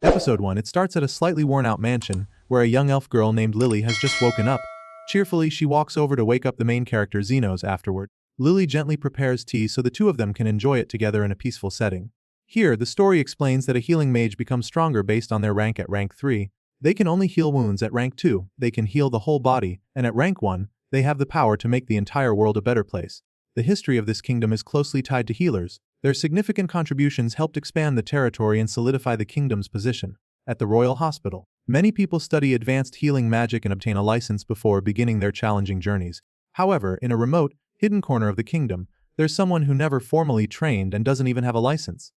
Episode 1. It starts at a slightly worn-out mansion, where a young elf girl named Lily has just woken up. Cheerfully, she walks over to wake up the main character Xenos afterward. Lily gently prepares tea so the two of them can enjoy it together in a peaceful setting. Here, the story explains that a healing mage becomes stronger based on their rank at rank 3. They can only heal wounds. At rank 2, they can heal the whole body, and at rank 1, they have the power to make the entire world a better place. The history of this kingdom is closely tied to healers. Their significant contributions helped expand the territory and solidify the kingdom's position. At the Royal Hospital, many people study advanced healing magic and obtain a license before beginning their challenging journeys. However, in a remote, hidden corner of the kingdom, there's someone who never formally trained and doesn't even have a license.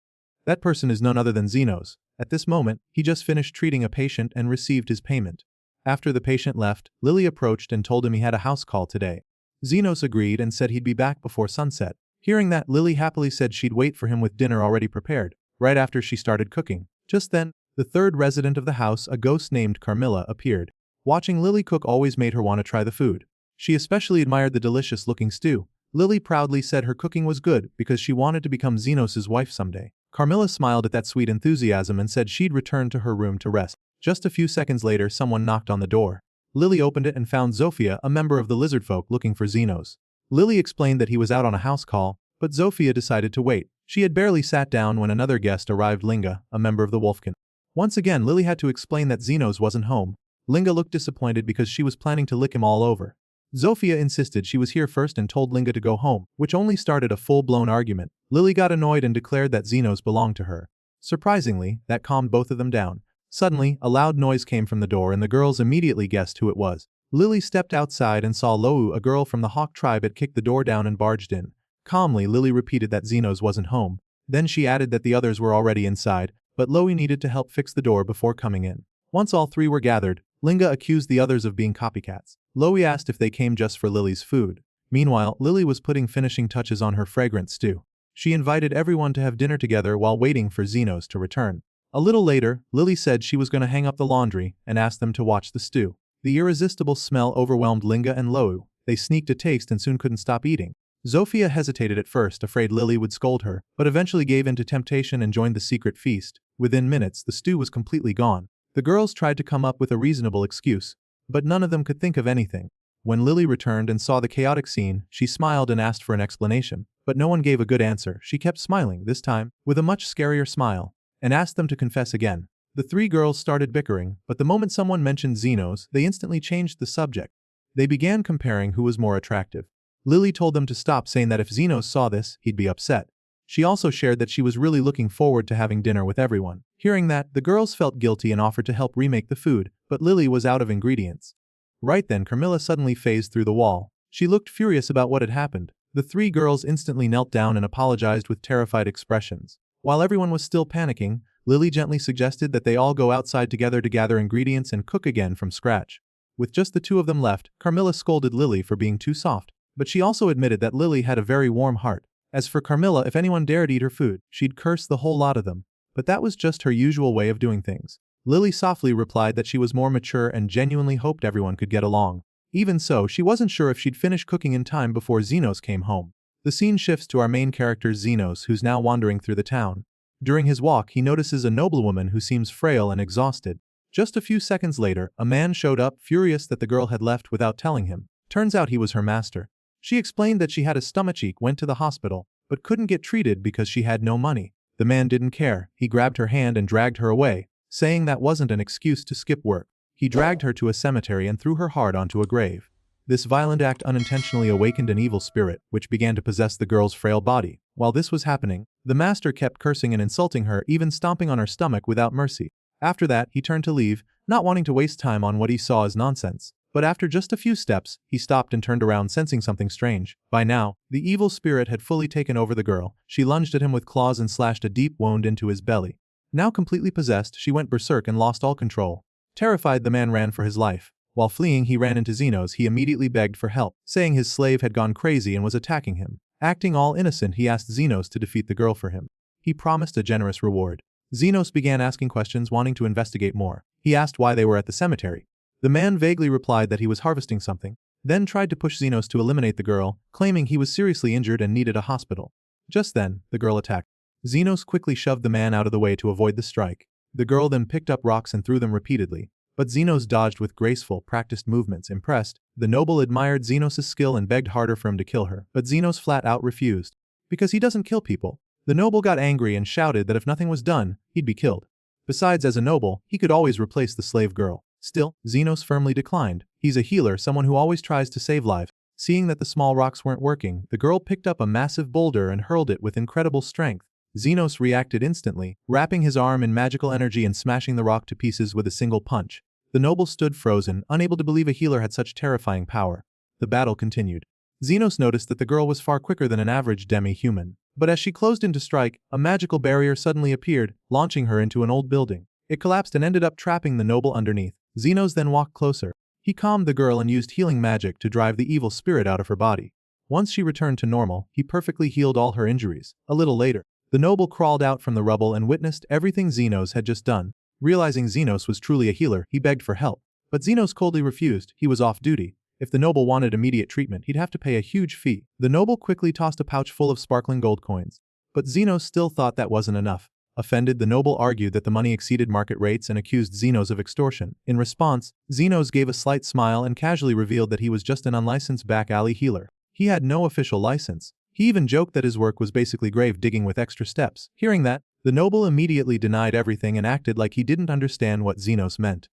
That person is none other than Xenos. At this moment, he just finished treating a patient and received his payment. After the patient left, Lily approached and told him he had a house call today. Xenos agreed and said he'd be back before sunset. Hearing that, Lily happily said she'd wait for him with dinner already prepared, right after she started cooking. Just then, the third resident of the house, a ghost named Carmilla, appeared. Watching Lily cook always made her want to try the food. She especially admired the delicious-looking stew. Lily proudly said her cooking was good because she wanted to become Xenos' wife someday. Carmilla smiled at that sweet enthusiasm and said she'd return to her room to rest. Just a few seconds later, someone knocked on the door. Lily opened it and found Zofia, a member of the lizard folk, looking for Xenos. Lily explained that he was out on a house call, but Zofia decided to wait. She had barely sat down when another guest arrived, Linga, a member of the Wolfkin. Once again, Lily had to explain that Xenos wasn't home. Linga looked disappointed because she was planning to lick him all over. Zofia insisted she was here first and told Linga to go home, which only started a full-blown argument. Lily got annoyed and declared that Xenos belonged to her. Surprisingly, that calmed both of them down. Suddenly, a loud noise came from the door and the girls immediately guessed who it was. Lily stepped outside and saw Lou, a girl from the Hawk tribe, had kicked the door down and barged in. Calmly, Lily repeated that Xenos wasn't home. Then she added that the others were already inside, but Loie needed to help fix the door before coming in. Once all three were gathered, Linga accused the others of being copycats. Loie asked if they came just for Lily's food. Meanwhile, Lily was putting finishing touches on her fragrant stew. She invited everyone to have dinner together while waiting for Xenos to return. A little later, Lily said she was going to hang up the laundry and asked them to watch the stew. The irresistible smell overwhelmed Linga and Loue. They sneaked a taste and soon couldn't stop eating. Zofia hesitated at first, afraid Lily would scold her, but eventually gave in to temptation and joined the secret feast. Within minutes, the stew was completely gone. The girls tried to come up with a reasonable excuse, but none of them could think of anything. When Lily returned and saw the chaotic scene, she smiled and asked for an explanation, but no one gave a good answer. She kept smiling, this time, with a much scarier smile, and asked them to confess again. The three girls started bickering, but the moment someone mentioned Xenos, they instantly changed the subject. They began comparing who was more attractive. Lily told them to stop, saying that if Xenos saw this, he'd be upset. She also shared that she was really looking forward to having dinner with everyone. Hearing that, the girls felt guilty and offered to help remake the food, but Lily was out of ingredients. Right then, Carmilla suddenly phased through the wall. She looked furious about what had happened. The three girls instantly knelt down and apologized with terrified expressions. While everyone was still panicking, Lily gently suggested that they all go outside together to gather ingredients and cook again from scratch. With just the two of them left, Carmilla scolded Lily for being too soft, but she also admitted that Lily had a very warm heart. As for Carmilla, if anyone dared eat her food, she'd curse the whole lot of them. But that was just her usual way of doing things. Lily softly replied that she was more mature and genuinely hoped everyone could get along. Even so, she wasn't sure if she'd finish cooking in time before Xenos came home. The scene shifts to our main character Xenos, who's now wandering through the town. During his walk, he notices a noblewoman who seems frail and exhausted. Just a few seconds later, a man showed up, furious that the girl had left without telling him. Turns out he was her master. She explained that she had a stomachache, went to the hospital, but couldn't get treated because she had no money. The man didn't care. He grabbed her hand and dragged her away, saying that wasn't an excuse to skip work. He dragged her to a cemetery and threw her hard onto a grave. This violent act unintentionally awakened an evil spirit, which began to possess the girl's frail body. While this was happening, the master kept cursing and insulting her, even stomping on her stomach without mercy. After that, he turned to leave, not wanting to waste time on what he saw as nonsense. But after just a few steps, he stopped and turned around, sensing something strange. By now, the evil spirit had fully taken over the girl. She lunged at him with claws and slashed a deep wound into his belly. Now completely possessed, she went berserk and lost all control. Terrified, the man ran for his life. While fleeing, he ran into Xenos. He immediately begged for help, saying his slave had gone crazy and was attacking him. Acting all innocent, he asked Xenos to defeat the girl for him. He promised a generous reward. Xenos began asking questions, wanting to investigate more. He asked why they were at the cemetery. The man vaguely replied that he was harvesting something, then tried to push Xenos to eliminate the girl, claiming he was seriously injured and needed a hospital. Just then, the girl attacked. Xenos quickly shoved the man out of the way to avoid the strike. The girl then picked up rocks and threw them repeatedly, but Xenos dodged with graceful, practiced movements. Impressed, the noble admired Xenos' skill and begged harder for him to kill her, but Xenos flat out refused. Because he doesn't kill people. The noble got angry and shouted that if nothing was done, he'd be killed. Besides, as a noble, he could always replace the slave girl. Still, Xenos firmly declined. He's a healer, someone who always tries to save lives. Seeing that the small rocks weren't working, the girl picked up a massive boulder and hurled it with incredible strength. Xenos reacted instantly, wrapping his arm in magical energy and smashing the rock to pieces with a single punch. The noble stood frozen, unable to believe a healer had such terrifying power. The battle continued. Xenos noticed that the girl was far quicker than an average demi-human. But as she closed in to strike, a magical barrier suddenly appeared, launching her into an old building. It collapsed and ended up trapping the noble underneath. Xenos then walked closer. He calmed the girl and used healing magic to drive the evil spirit out of her body. Once she returned to normal, he perfectly healed all her injuries. A little later, the noble crawled out from the rubble and witnessed everything Xenos had just done. Realizing Xenos was truly a healer, he begged for help. But Xenos coldly refused. He was off duty. If the noble wanted immediate treatment, he'd have to pay a huge fee. The noble quickly tossed a pouch full of sparkling gold coins. But Xenos still thought that wasn't enough. Offended, the noble argued that the money exceeded market rates and accused Xenos of extortion. In response, Xenos gave a slight smile and casually revealed that he was just an unlicensed back alley healer. He had no official license. He even joked that his work was basically grave digging with extra steps. Hearing that, the noble immediately denied everything and acted like he didn't understand what Xenos meant.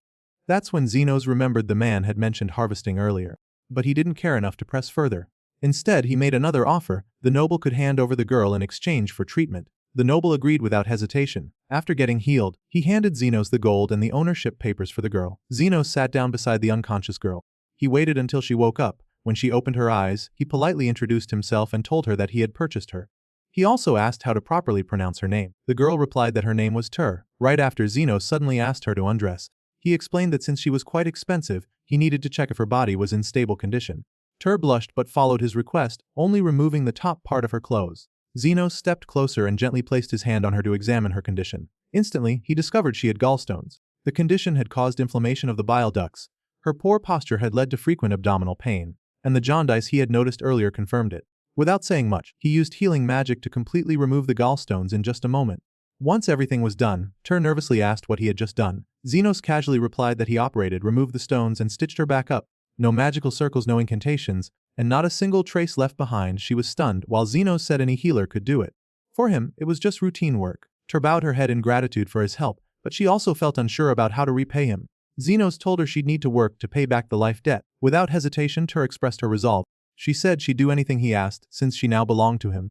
That's when Xenos remembered the man had mentioned harvesting earlier. But he didn't care enough to press further. Instead, he made another offer. The noble could hand over the girl in exchange for treatment. The noble agreed without hesitation. After getting healed, he handed Xenos the gold and the ownership papers for the girl. Xenos sat down beside the unconscious girl. He waited until she woke up. When she opened her eyes, he politely introduced himself and told her that he had purchased her. He also asked how to properly pronounce her name. The girl replied that her name was Tur. Right after, Xenos suddenly asked her to undress. He explained that since she was quite expensive, he needed to check if her body was in stable condition. Tur blushed but followed his request, only removing the top part of her clothes. Xenos stepped closer and gently placed his hand on her to examine her condition. Instantly, he discovered she had gallstones. The condition had caused inflammation of the bile ducts. Her poor posture had led to frequent abdominal pain, and the jaundice he had noticed earlier confirmed it. Without saying much, he used healing magic to completely remove the gallstones in just a moment. Once everything was done, Tur nervously asked what he had just done. Xenos casually replied that he operated, removed the stones and stitched her back up. No magical circles, no incantations, and not a single trace left behind. She was stunned, while Xenos said any healer could do it. For him, it was just routine work. Tur bowed her head in gratitude for his help, but she also felt unsure about how to repay him. Xenos told her she'd need to work to pay back the life debt. Without hesitation, Tur expressed her resolve. She said she'd do anything he asked, since she now belonged to him.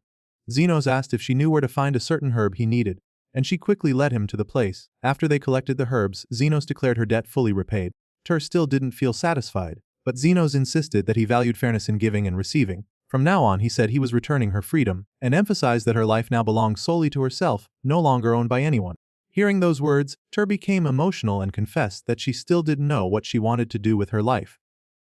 Xenos asked if she knew where to find a certain herb he needed, and she quickly led him to the place. After they collected the herbs, Xenos declared her debt fully repaid. Tur still didn't feel satisfied, but Xenos insisted that he valued fairness in giving and receiving. From now on, he said he was returning her freedom, and emphasized that her life now belonged solely to herself, no longer owned by anyone. Hearing those words, Tur became emotional and confessed that she still didn't know what she wanted to do with her life.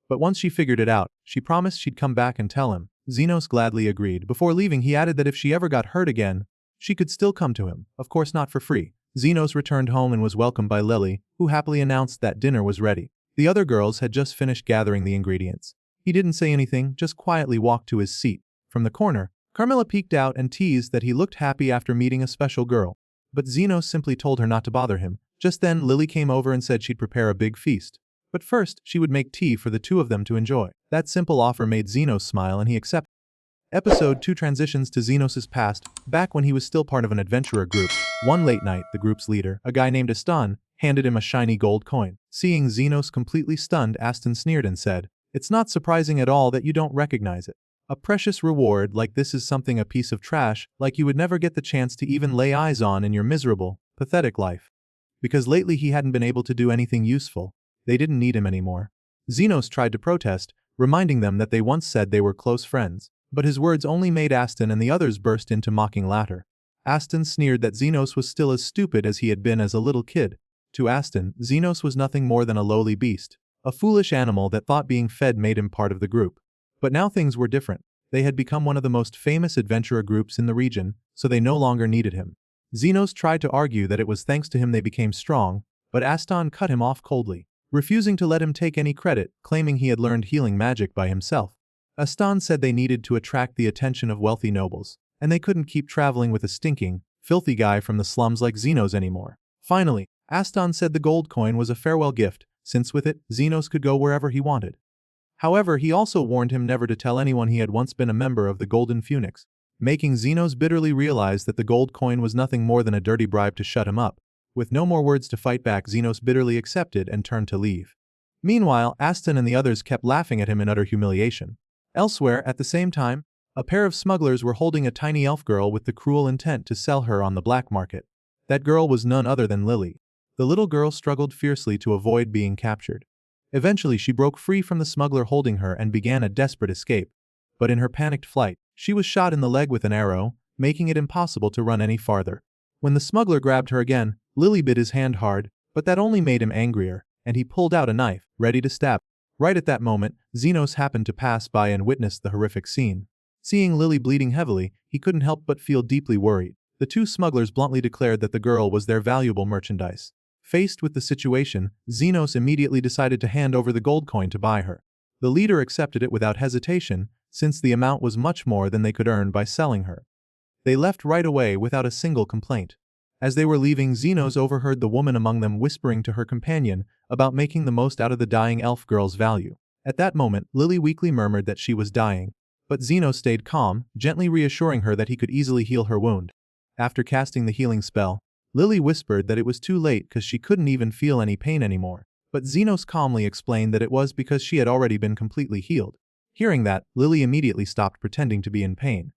But once she figured it out, she promised she'd come back and tell him. Xenos gladly agreed. Before leaving, he added that if she ever got hurt again, she could still come to him, of course not for free. Xenos returned home and was welcomed by Lily, who happily announced that dinner was ready. The other girls had just finished gathering the ingredients. He didn't say anything, just quietly walked to his seat. From the corner, Carmilla peeked out and teased that he looked happy after meeting a special girl. But Xenos simply told her not to bother him. Just then, Lily came over and said she'd prepare a big feast. But first, she would make tea for the two of them to enjoy. That simple offer made Xenos smile and he accepted. Episode 2 transitions to Xenos' past, back when he was still part of an adventurer group. One late night, the group's leader, a guy named Aston, handed him a shiny gold coin. Seeing Xenos completely stunned, Aston sneered and said, "It's not surprising at all that you don't recognize it. A precious reward like this is something a piece of trash, like you would never get the chance to even lay eyes on in your miserable, pathetic life." Because lately he hadn't been able to do anything useful. They didn't need him anymore. Xenos tried to protest, reminding them that they once said they were close friends. But his words only made Aston and the others burst into mocking laughter. Aston sneered that Xenos was still as stupid as he had been as a little kid. To Aston, Xenos was nothing more than a lowly beast, a foolish animal that thought being fed made him part of the group. But now things were different. They had become one of the most famous adventurer groups in the region, so they no longer needed him. Xenos tried to argue that it was thanks to him they became strong, but Aston cut him off coldly, refusing to let him take any credit, claiming he had learned healing magic by himself. Aston said they needed to attract the attention of wealthy nobles, and they couldn't keep traveling with a stinking, filthy guy from the slums like Xenos anymore. Finally, Aston said the gold coin was a farewell gift, since with it, Xenos could go wherever he wanted. However, he also warned him never to tell anyone he had once been a member of the Golden Phoenix, making Xenos bitterly realize that the gold coin was nothing more than a dirty bribe to shut him up. With no more words to fight back, Xenos bitterly accepted and turned to leave. Meanwhile, Aston and the others kept laughing at him in utter humiliation. Elsewhere, at the same time, a pair of smugglers were holding a tiny elf girl with the cruel intent to sell her on the black market. That girl was none other than Lily. The little girl struggled fiercely to avoid being captured. Eventually, she broke free from the smuggler holding her and began a desperate escape. But in her panicked flight, she was shot in the leg with an arrow, making it impossible to run any farther. When the smuggler grabbed her again, Lily bit his hand hard, but that only made him angrier, and he pulled out a knife, ready to stab. Right at that moment, Xenos happened to pass by and witnessed the horrific scene. Seeing Lily bleeding heavily, he couldn't help but feel deeply worried. The two smugglers bluntly declared that the girl was their valuable merchandise. Faced with the situation, Xenos immediately decided to hand over the gold coin to buy her. The leader accepted it without hesitation, since the amount was much more than they could earn by selling her. They left right away without a single complaint. As they were leaving, Xenos overheard the woman among them whispering to her companion about making the most out of the dying elf girl's value. At that moment, Lily weakly murmured that she was dying, but Xenos stayed calm, gently reassuring her that he could easily heal her wound. After casting the healing spell, Lily whispered that it was too late because she couldn't even feel any pain anymore, but Xenos calmly explained that it was because she had already been completely healed. Hearing that, Lily immediately stopped pretending to be in pain.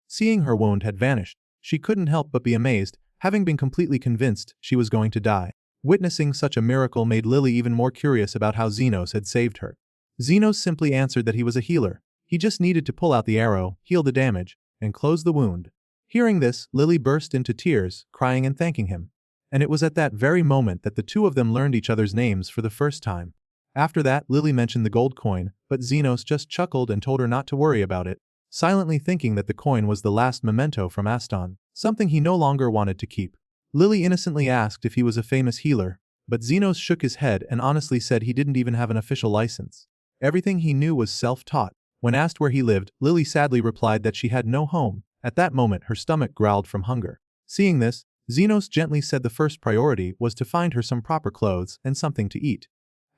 Seeing her wound had vanished, she couldn't help but be amazed, having been completely convinced she was going to die. Witnessing such a miracle made Lily even more curious about how Xenos had saved her. Xenos simply answered that he was a healer. He just needed to pull out the arrow, heal the damage, and close the wound. Hearing this, Lily burst into tears, crying and thanking him. And it was at that very moment that the two of them learned each other's names for the first time. After that, Lily mentioned the gold coin, but Xenos just chuckled and told her not to worry about it, silently thinking that the coin was the last memento from Aston, something he no longer wanted to keep. Lily innocently asked if he was a famous healer, but Xenos shook his head and honestly said he didn't even have an official license. Everything he knew was self-taught. When asked where he lived, Lily sadly replied that she had no home. At that moment, her stomach growled from hunger. Seeing this, Xenos gently said the first priority was to find her some proper clothes and something to eat.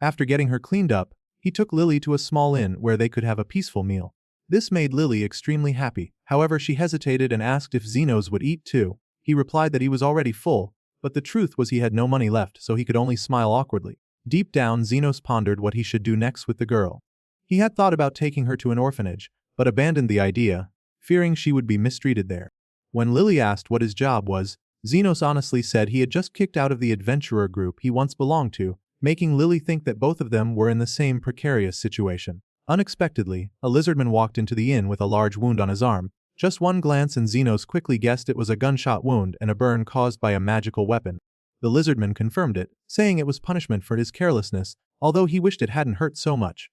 After getting her cleaned up, he took Lily to a small inn where they could have a peaceful meal. This made Lily extremely happy. However, she hesitated and asked if Xenos would eat too. He replied that he was already full, but the truth was he had no money left, so he could only smile awkwardly. Deep down, Xenos pondered what he should do next with the girl. He had thought about taking her to an orphanage, but abandoned the idea, fearing she would be mistreated there. When Lily asked what his job was, Xenos honestly said he had just kicked out of the adventurer group he once belonged to, making Lily think that both of them were in the same precarious situation. Unexpectedly, a lizardman walked into the inn with a large wound on his arm. Just one glance and Xenos quickly guessed it was a gunshot wound and a burn caused by a magical weapon. The lizardman confirmed it, saying it was punishment for his carelessness, although he wished it hadn't hurt so much.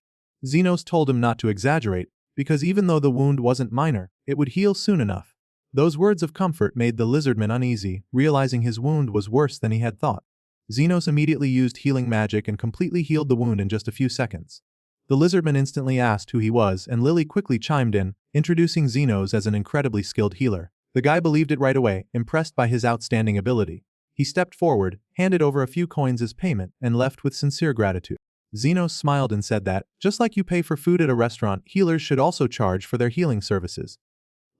Xenos told him not to exaggerate, because even though the wound wasn't minor, it would heal soon enough. Those words of comfort made the lizardman uneasy, realizing his wound was worse than he had thought. Xenos immediately used healing magic and completely healed the wound in just a few seconds. The lizardman instantly asked who he was, and Lily quickly chimed in, introducing Xenos as an incredibly skilled healer. The guy believed it right away, impressed by his outstanding ability. He stepped forward, handed over a few coins as payment, and left with sincere gratitude. Xenos smiled and said that, just like you pay for food at a restaurant, healers should also charge for their healing services.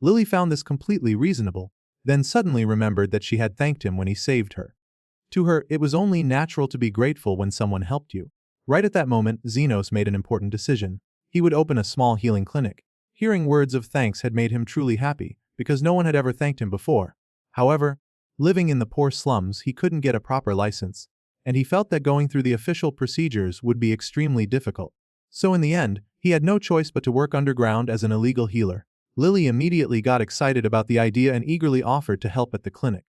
Lily found this completely reasonable, then suddenly remembered that she had thanked him when he saved her. To her, it was only natural to be grateful when someone helped you. Right at that moment, Xenos made an important decision. He would open a small healing clinic. Hearing words of thanks had made him truly happy, because no one had ever thanked him before. However, living in the poor slums, he couldn't get a proper license, and he felt that going through the official procedures would be extremely difficult. So in the end, he had no choice but to work underground as an illegal healer. Lily immediately got excited about the idea and eagerly offered to help at the clinic.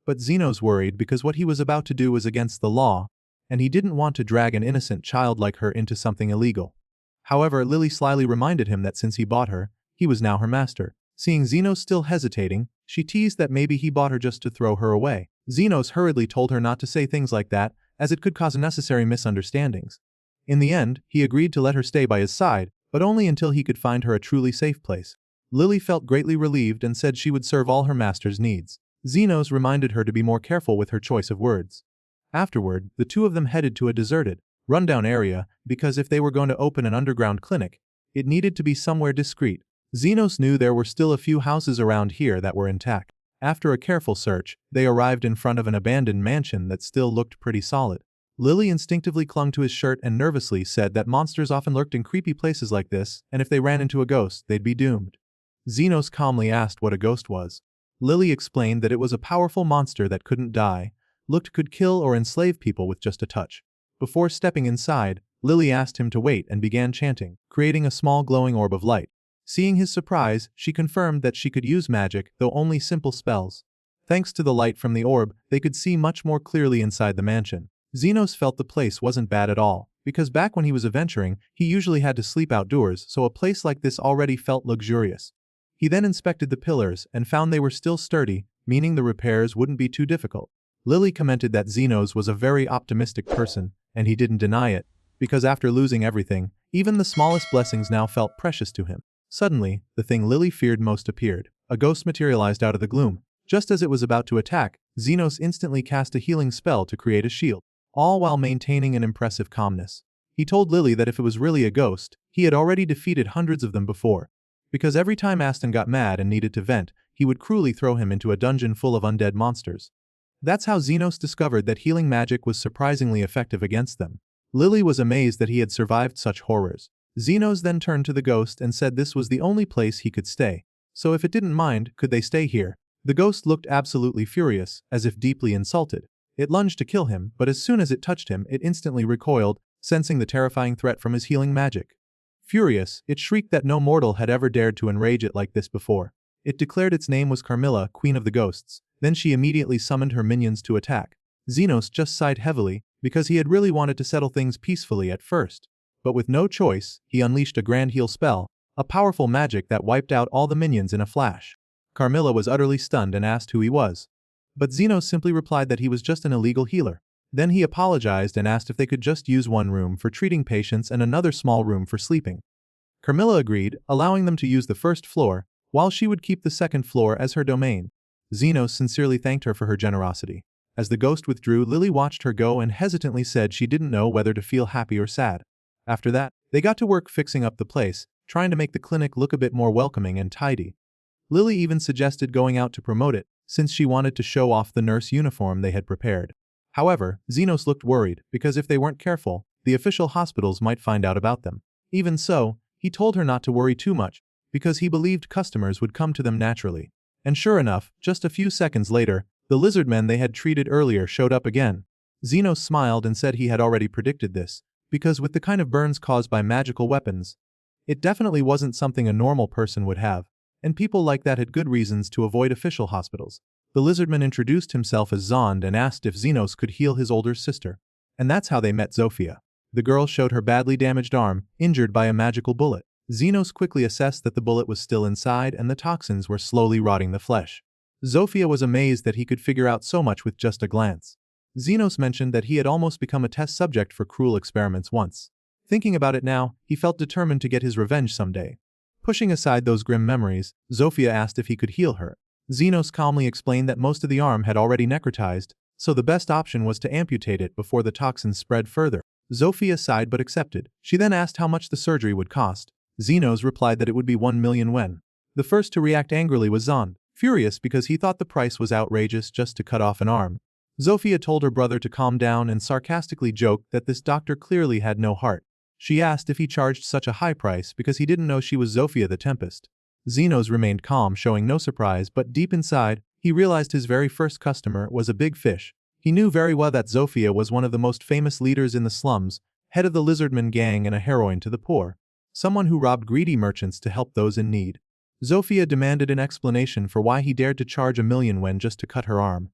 But Xenos worried because what he was about to do was against the law, and he didn't want to drag an innocent child like her into something illegal. However, Lily slyly reminded him that since he bought her, he was now her master. Seeing Xenos still hesitating, she teased that maybe he bought her just to throw her away. Xenos hurriedly told her not to say things like that, as it could cause unnecessary misunderstandings. In the end, he agreed to let her stay by his side, but only until he could find her a truly safe place. Lily felt greatly relieved and said she would serve all her master's needs. Xenos reminded her to be more careful with her choice of words. Afterward, the two of them headed to a deserted, rundown area because if they were going to open an underground clinic, it needed to be somewhere discreet. Xenos knew there were still a few houses around here that were intact. After a careful search, they arrived in front of an abandoned mansion that still looked pretty solid. Lily instinctively clung to his shirt and nervously said that monsters often lurked in creepy places like this, and if they ran into a ghost, they'd be doomed. Xenos calmly asked what a ghost was. Lily explained that it was a powerful monster that couldn't die, could kill or enslave people with just a touch. Before stepping inside, Lily asked him to wait and began chanting, creating a small glowing orb of light. Seeing his surprise, she confirmed that she could use magic, though only simple spells. Thanks to the light from the orb, they could see much more clearly inside the mansion. Xenos felt the place wasn't bad at all, because back when he was adventuring, he usually had to sleep outdoors, so a place like this already felt luxurious. He then inspected the pillars and found they were still sturdy, meaning the repairs wouldn't be too difficult. Lily commented that Xenos was a very optimistic person, and he didn't deny it, because after losing everything, even the smallest blessings now felt precious to him. Suddenly, the thing Lily feared most appeared. A ghost materialized out of the gloom. Just as it was about to attack, Xenos instantly cast a healing spell to create a shield, all while maintaining an impressive calmness. He told Lily that if it was really a ghost, he had already defeated hundreds of them before, because every time Aston got mad and needed to vent, he would cruelly throw him into a dungeon full of undead monsters. That's how Xenos discovered that healing magic was surprisingly effective against them. Lily was amazed that he had survived such horrors. Xenos then turned to the ghost and said this was the only place he could stay. So if it didn't mind, could they stay here? The ghost looked absolutely furious, as if deeply insulted. It lunged to kill him, but as soon as it touched him, it instantly recoiled, sensing the terrifying threat from his healing magic. Furious, it shrieked that no mortal had ever dared to enrage it like this before. It declared its name was Carmilla, Queen of the Ghosts. Then she immediately summoned her minions to attack. Xenos just sighed heavily, because he had really wanted to settle things peacefully at first. But with no choice, he unleashed a grand heal spell, a powerful magic that wiped out all the minions in a flash. Carmilla was utterly stunned and asked who he was. But Xenos simply replied that he was just an illegal healer. Then he apologized and asked if they could just use one room for treating patients and another small room for sleeping. Carmilla agreed, allowing them to use the first floor, while she would keep the second floor as her domain. Xenos sincerely thanked her for her generosity. As the ghost withdrew, Lily watched her go and hesitantly said she didn't know whether to feel happy or sad. After that, they got to work fixing up the place, trying to make the clinic look a bit more welcoming and tidy. Lily even suggested going out to promote it, since she wanted to show off the nurse uniform they had prepared. However, Xenos looked worried, because if they weren't careful, the official hospitals might find out about them. Even so, he told her not to worry too much, because he believed customers would come to them naturally. And sure enough, just a few seconds later, the lizard men they had treated earlier showed up again. Xenos smiled and said he had already predicted this, because with the kind of burns caused by magical weapons, it definitely wasn't something a normal person would have, and people like that had good reasons to avoid official hospitals. The lizardman introduced himself as Zond and asked if Xenos could heal his older sister. And that's how they met Zofia. The girl showed her badly damaged arm, injured by a magical bullet. Xenos quickly assessed that the bullet was still inside and the toxins were slowly rotting the flesh. Zofia was amazed that he could figure out so much with just a glance. Xenos mentioned that he had almost become a test subject for cruel experiments once. Thinking about it now, he felt determined to get his revenge someday. Pushing aside those grim memories, Zofia asked if he could heal her. Xenos calmly explained that most of the arm had already necrotized, so the best option was to amputate it before the toxins spread further. Zofia sighed but accepted. She then asked how much the surgery would cost. Xenos replied that it would be 1 million yen. The first to react angrily was Zond, furious because he thought the price was outrageous just to cut off an arm. Zofia told her brother to calm down and sarcastically joked that this doctor clearly had no heart. She asked if he charged such a high price because he didn't know she was Zofia the Tempest. Xenos remained calm, showing no surprise, but deep inside, he realized his very first customer was a big fish. He knew very well that Zofia was one of the most famous leaders in the slums, head of the lizardman gang and a heroine to the poor. Someone who robbed greedy merchants to help those in need. Zofia demanded an explanation for why he dared to charge 1 million yen just to cut her arm.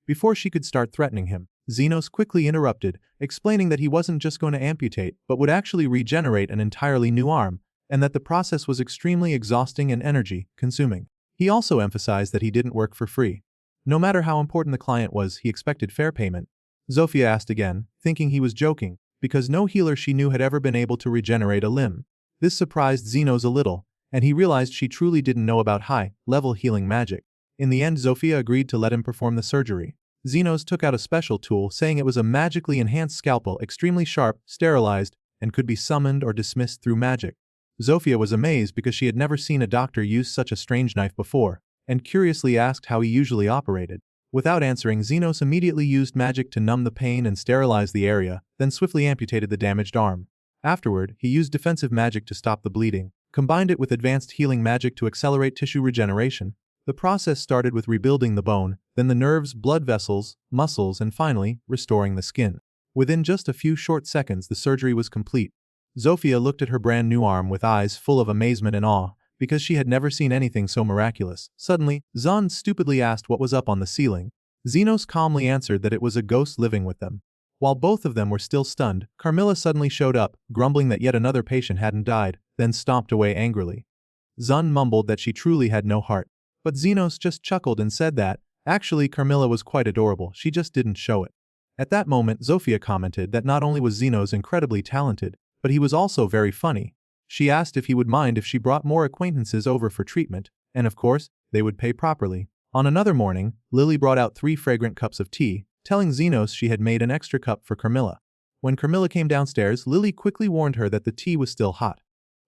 Before she could start threatening him, Xenos quickly interrupted, explaining that he wasn't just going to amputate but would actually regenerate an entirely new arm, and that the process was extremely exhausting and energy-consuming. He also emphasized that he didn't work for free. No matter how important the client was, he expected fair payment. Zofia asked again, thinking he was joking, because no healer she knew had ever been able to regenerate a limb. This surprised Xenos a little, and he realized she truly didn't know about high-level healing magic. In the end, Zofia agreed to let him perform the surgery. Xenos took out a special tool saying it was a magically enhanced scalpel, extremely sharp, sterilized, and could be summoned or dismissed through magic. Zofia was amazed because she had never seen a doctor use such a strange knife before, and curiously asked how he usually operated. Without answering, Xenos immediately used magic to numb the pain and sterilize the area, then swiftly amputated the damaged arm. Afterward, he used defensive magic to stop the bleeding, combined it with advanced healing magic to accelerate tissue regeneration. The process started with rebuilding the bone, then the nerves, blood vessels, muscles, and finally, restoring the skin. Within just a few short seconds, the surgery was complete. Zofia looked at her brand new arm with eyes full of amazement and awe, because she had never seen anything so miraculous. Suddenly, Zahn stupidly asked what was up on the ceiling. Xenos calmly answered that it was a ghost living with them. While both of them were still stunned, Carmilla suddenly showed up, grumbling that yet another patient hadn't died, then stomped away angrily. Zahn mumbled that she truly had no heart. But Xenos just chuckled and said that, actually, Carmilla was quite adorable, she just didn't show it. At that moment, Zofia commented that not only was Xenos incredibly talented, but he was also very funny. She asked if he would mind if she brought more acquaintances over for treatment, and of course, they would pay properly. On another morning, Lily brought out 3 fragrant cups of tea, telling Xenos she had made an extra cup for Carmilla. When Carmilla came downstairs, Lily quickly warned her that the tea was still hot.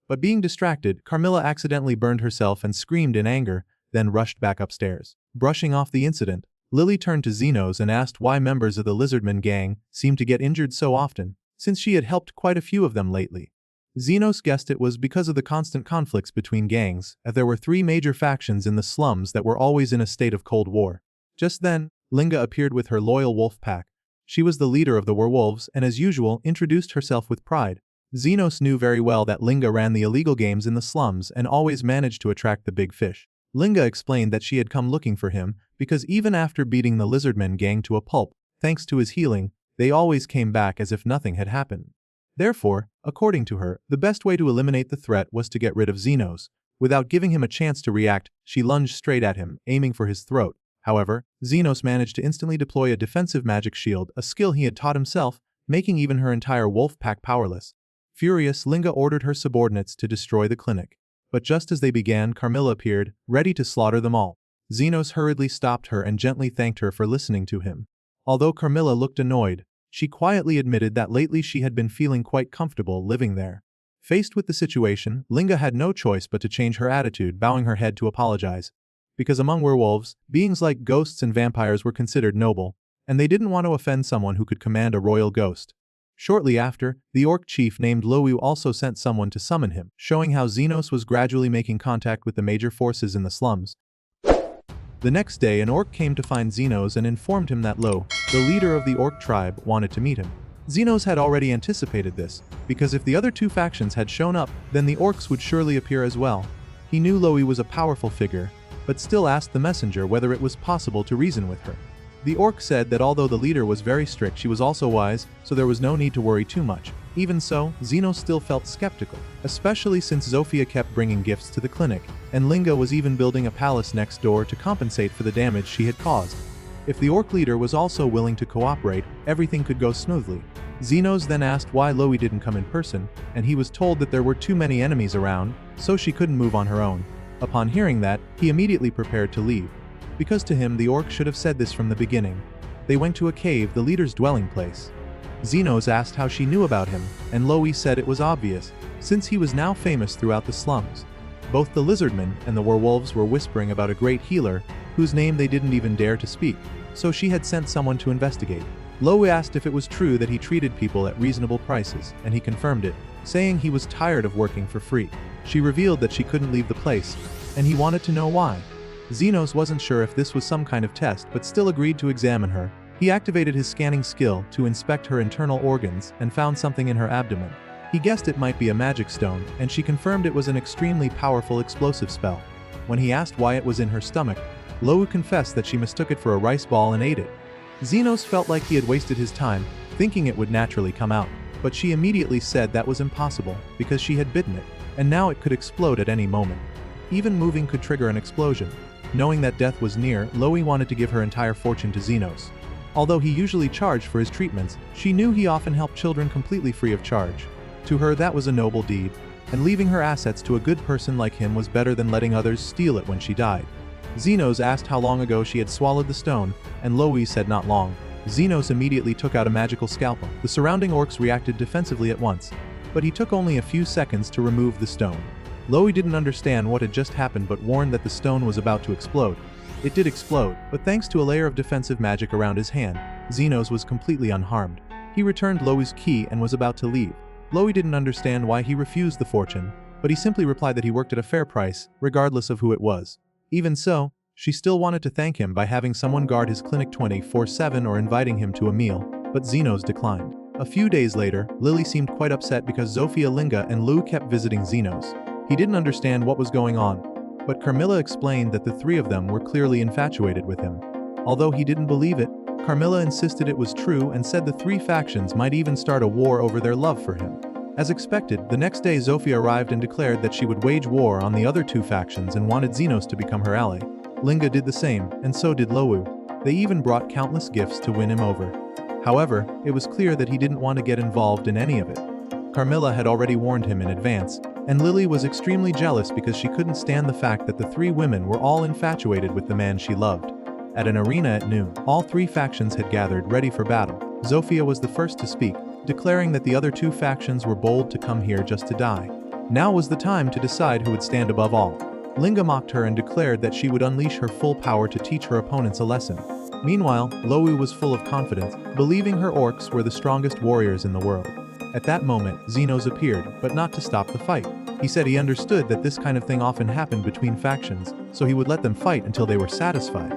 But being distracted, Carmilla accidentally burned herself and screamed in anger, then rushed back upstairs. Brushing off the incident, Lily turned to Xenos and asked why members of the Lizardman gang seemed to get injured so often, since she had helped quite a few of them lately. Xenos guessed it was because of the constant conflicts between gangs, as there were 3 major factions in the slums that were always in a state of cold war. Just then, Linga appeared with her loyal wolf pack. She was the leader of the werewolves and, as usual, introduced herself with pride. Xenos knew very well that Linga ran the illegal games in the slums and always managed to attract the big fish. Linga explained that she had come looking for him because even after beating the Lizardman gang to a pulp, thanks to his healing, they always came back as if nothing had happened. Therefore, according to her, the best way to eliminate the threat was to get rid of Xenos. Without giving him a chance to react, she lunged straight at him, aiming for his throat. However, Xenos managed to instantly deploy a defensive magic shield, a skill he had taught himself, making even her entire wolf pack powerless. Furious, Linga ordered her subordinates to destroy the clinic. But just as they began, Carmilla appeared, ready to slaughter them all. Xenos hurriedly stopped her and gently thanked her for listening to him. Although Carmilla looked annoyed, she quietly admitted that lately she had been feeling quite comfortable living there. Faced with the situation, Linga had no choice but to change her attitude, bowing her head to apologize. Because among werewolves, beings like ghosts and vampires were considered noble, and they didn't want to offend someone who could command a royal ghost. Shortly after, the orc chief named Lowu also sent someone to summon him, showing how Xenos was gradually making contact with the major forces in the slums. The next day, an orc came to find Xenos and informed him that Lo, the leader of the orc tribe, wanted to meet him. Xenos had already anticipated this, because if the other 2 factions had shown up, then the orcs would surely appear as well. He knew Lowu was a powerful figure, but still asked the messenger whether it was possible to reason with her. The orc said that although the leader was very strict, she was also wise, so there was no need to worry too much. Even so, Xenos still felt skeptical, especially since Zofia kept bringing gifts to the clinic, and Linga was even building a palace next door to compensate for the damage she had caused. If the orc leader was also willing to cooperate, everything could go smoothly. Xenos then asked why Lowy didn't come in person, and he was told that there were too many enemies around, so she couldn't move on her own. Upon hearing that, he immediately prepared to leave. Because to him, the orc should have said this from the beginning. They went to a cave, the leader's dwelling place. Xenos asked how she knew about him, and Lowy said it was obvious, since he was now famous throughout the slums. Both the lizardmen and the werewolves were whispering about a great healer, whose name they didn't even dare to speak, so she had sent someone to investigate. Lowy asked if it was true that he treated people at reasonable prices, and he confirmed it, saying he was tired of working for free. She revealed that she couldn't leave the place, and he wanted to know why. Xenos wasn't sure if this was some kind of test, but still agreed to examine her. He activated his scanning skill to inspect her internal organs and found something in her abdomen. He guessed it might be a magic stone, and she confirmed it was an extremely powerful explosive spell. When he asked why it was in her stomach, Lowu confessed that she mistook it for a rice ball and ate it. Xenos felt like he had wasted his time, thinking it would naturally come out, but she immediately said that was impossible because she had bitten it, and now it could explode at any moment. Even moving could trigger an explosion. Knowing that death was near, Lowy wanted to give her entire fortune to Xenos. Although he usually charged for his treatments, she knew he often helped children completely free of charge. To her, that was a noble deed, and leaving her assets to a good person like him was better than letting others steal it when she died. Xenos asked how long ago she had swallowed the stone, and Loui said not long. Xenos immediately took out a magical scalpel. The surrounding orcs reacted defensively at once, but he took only a few seconds to remove the stone. Loui didn't understand what had just happened but warned that the stone was about to explode. It did explode, but thanks to a layer of defensive magic around his hand, Xenos was completely unharmed. He returned Loui's key and was about to leave. Loui didn't understand why he refused the fortune, but he simply replied that he worked at a fair price, regardless of who it was. Even so, she still wanted to thank him by having someone guard his clinic 24/7 or inviting him to a meal, but Xenos declined. A few days later, Lily seemed quite upset because Zofia Linga and Lou kept visiting Xenos. He didn't understand what was going on, but Carmilla explained that the three of them were clearly infatuated with him. Although he didn't believe it, Carmilla insisted it was true and said the three factions might even start a war over their love for him. As expected, the next day Zofia arrived and declared that she would wage war on the other two factions and wanted Xenos to become her ally. Linga did the same, and so did Lowu. They even brought countless gifts to win him over. However, it was clear that he didn't want to get involved in any of it. Carmilla had already warned him in advance, and Lily was extremely jealous because she couldn't stand the fact that the three women were all infatuated with the man she loved. At an arena at noon, all three factions had gathered ready for battle. Zofia was the first to speak, declaring that the other two factions were bold to come here just to die. Now was the time to decide who would stand above all. Linga mocked her and declared that she would unleash her full power to teach her opponents a lesson. Meanwhile, Lowu was full of confidence, believing her orcs were the strongest warriors in the world. At that moment, Xenos appeared, but not to stop the fight. He said he understood that this kind of thing often happened between factions, so he would let them fight until they were satisfied.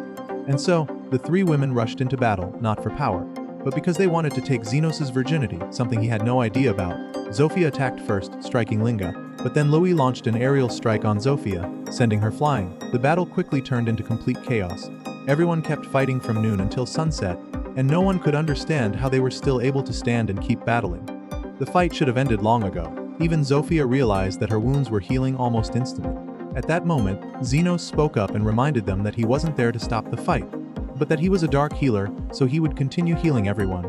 And so, the three women rushed into battle, not for power, but because they wanted to take Xenos' virginity, something he had no idea about. Zofia attacked first, striking Linga, but then Louis launched an aerial strike on Zofia, sending her flying. The battle quickly turned into complete chaos. Everyone kept fighting from noon until sunset, and no one could understand how they were still able to stand and keep battling. The fight should have ended long ago. Even Zofia realized that her wounds were healing almost instantly. At that moment, Xenos spoke up and reminded them that he wasn't there to stop the fight, but that he was a dark healer, so he would continue healing everyone,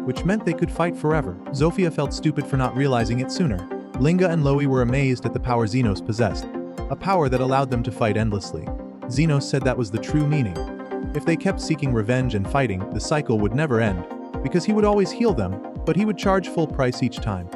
which meant they could fight forever. Zofia felt stupid for not realizing it sooner. Linga and Loui were amazed at the power Xenos possessed, a power that allowed them to fight endlessly. Xenos said that was the true meaning. If they kept seeking revenge and fighting, the cycle would never end, because he would always heal them, but he would charge full price each time.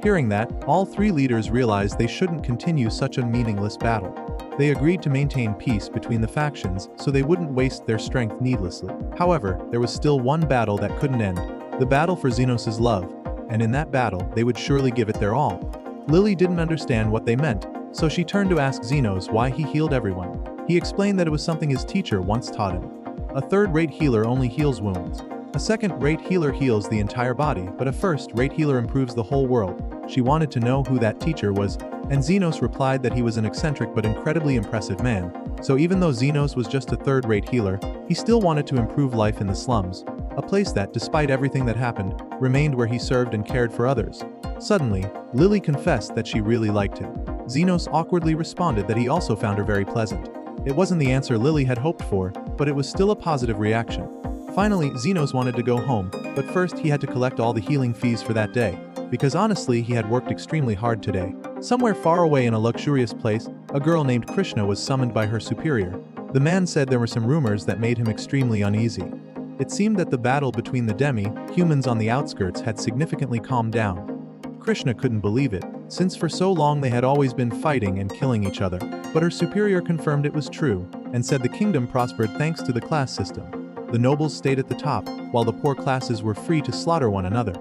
Hearing that, all three leaders realized they shouldn't continue such a meaningless battle. They agreed to maintain peace between the factions so they wouldn't waste their strength needlessly. However, there was still one battle that couldn't end, the battle for Xenos' love, and in that battle, they would surely give it their all. Lily didn't understand what they meant, so she turned to ask Xenos why he healed everyone. He explained that it was something his teacher once taught him. A third-rate healer only heals wounds. A second-rate healer heals the entire body, but a first-rate healer improves the whole world. She wanted to know who that teacher was, and Xenos replied that he was an eccentric but incredibly impressive man. So even though Xenos was just a third-rate healer, he still wanted to improve life in the slums, a place that, despite everything that happened, remained where he served and cared for others. Suddenly, Lily confessed that she really liked him. Xenos awkwardly responded that he also found her very pleasant. It wasn't the answer Lily had hoped for, but it was still a positive reaction. Finally, Xenos wanted to go home, but first he had to collect all the healing fees for that day, because honestly he had worked extremely hard today. Somewhere far away in a luxurious place, a girl named Krishna was summoned by her superior. The man said there were some rumors that made him extremely uneasy. It seemed that the battle between the demi-humans on the outskirts had significantly calmed down. Krishna couldn't believe it, since for so long they had always been fighting and killing each other. But her superior confirmed it was true, and said the kingdom prospered thanks to the class system. The nobles stayed at the top, while the poor classes were free to slaughter one another.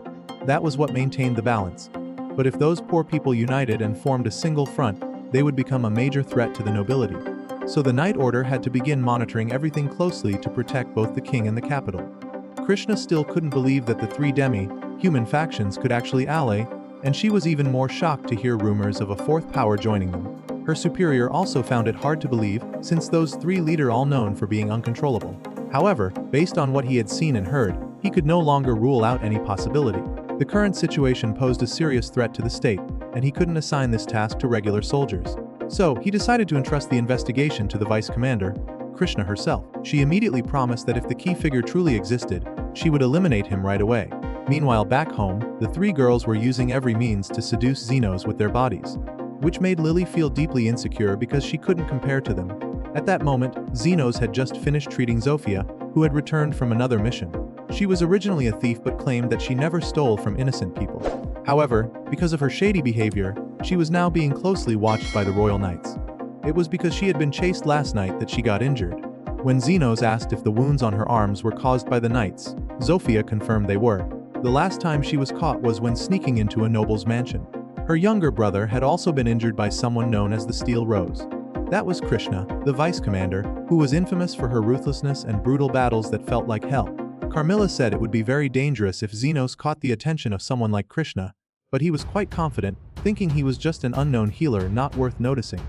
That was what maintained the balance. But if those poor people united and formed a single front, they would become a major threat to the nobility. So the Night Order had to begin monitoring everything closely to protect both the king and the capital. Krishna still couldn't believe that the three demi-human factions could actually ally, and she was even more shocked to hear rumors of a fourth power joining them. Her superior also found it hard to believe, since those three leaders all known for being uncontrollable. However, based on what he had seen and heard, he could no longer rule out any possibility. The current situation posed a serious threat to the state, and he couldn't assign this task to regular soldiers. So, he decided to entrust the investigation to the vice commander, Krishna herself. She immediately promised that if the key figure truly existed, she would eliminate him right away. Meanwhile, back home, the three girls were using every means to seduce Xenos with their bodies, which made Lily feel deeply insecure because she couldn't compare to them. At that moment, Xenos had just finished treating Zofia, who had returned from another mission. She was originally a thief but claimed that she never stole from innocent people. However, because of her shady behavior, she was now being closely watched by the Royal Knights. It was because she had been chased last night that she got injured. When Xenos asked if the wounds on her arms were caused by the Knights, Zofia confirmed they were. The last time she was caught was when sneaking into a noble's mansion. Her younger brother had also been injured by someone known as the Steel Rose. That was Krishna, the vice commander, who was infamous for her ruthlessness and brutal battles that felt like hell. Carmilla said it would be very dangerous if Xenos caught the attention of someone like Krishna, but he was quite confident, thinking he was just an unknown healer not worth noticing.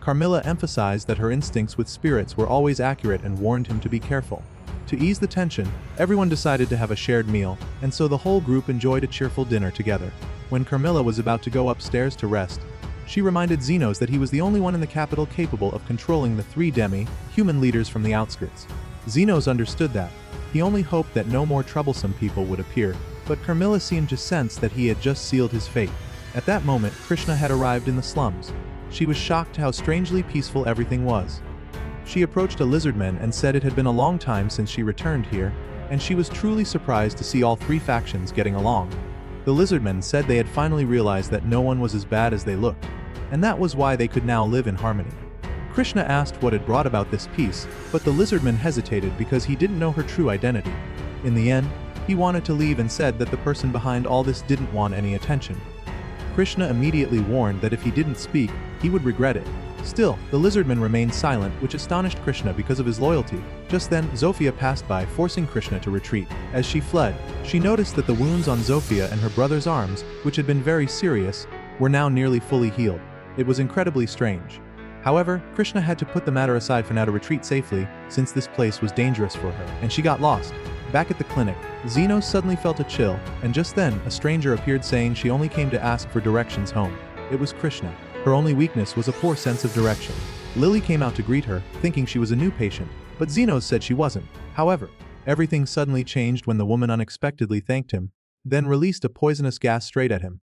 Carmilla emphasized that her instincts with spirits were always accurate and warned him to be careful. To ease the tension, everyone decided to have a shared meal, and so the whole group enjoyed a cheerful dinner together. When Carmilla was about to go upstairs to rest, she reminded Xenos that he was the only one in the capital capable of controlling the 3 human leaders from the outskirts. Xenos understood that. He only hoped that no more troublesome people would appear, but Carmilla seemed to sense that he had just sealed his fate. At that moment, Krishna had arrived in the slums. She was shocked how strangely peaceful everything was. She approached a lizardman and said it had been a long time since she returned here, and she was truly surprised to see all 3 factions getting along. The lizardmen said they had finally realized that no one was as bad as they looked, and that was why they could now live in harmony. Krishna asked what had brought about this peace, but the lizardman hesitated because he didn't know her true identity. In the end, he wanted to leave and said that the person behind all this didn't want any attention. Krishna immediately warned that if he didn't speak, he would regret it. Still, the lizardman remained silent, which astonished Krishna because of his loyalty. Just then, Zofia passed by, forcing Krishna to retreat. As she fled, she noticed that the wounds on Zofia and her brother's arms, which had been very serious, were now nearly fully healed. It was incredibly strange. However, Krishna had to put the matter aside for now to retreat safely, since this place was dangerous for her, and she got lost. Back at the clinic, Xenos suddenly felt a chill, and just then, a stranger appeared saying she only came to ask for directions home. It was Krishna. Her only weakness was a poor sense of direction. Lily came out to greet her, thinking she was a new patient, but Xenos said she wasn't. However, everything suddenly changed when the woman unexpectedly thanked him, then released a poisonous gas straight at him.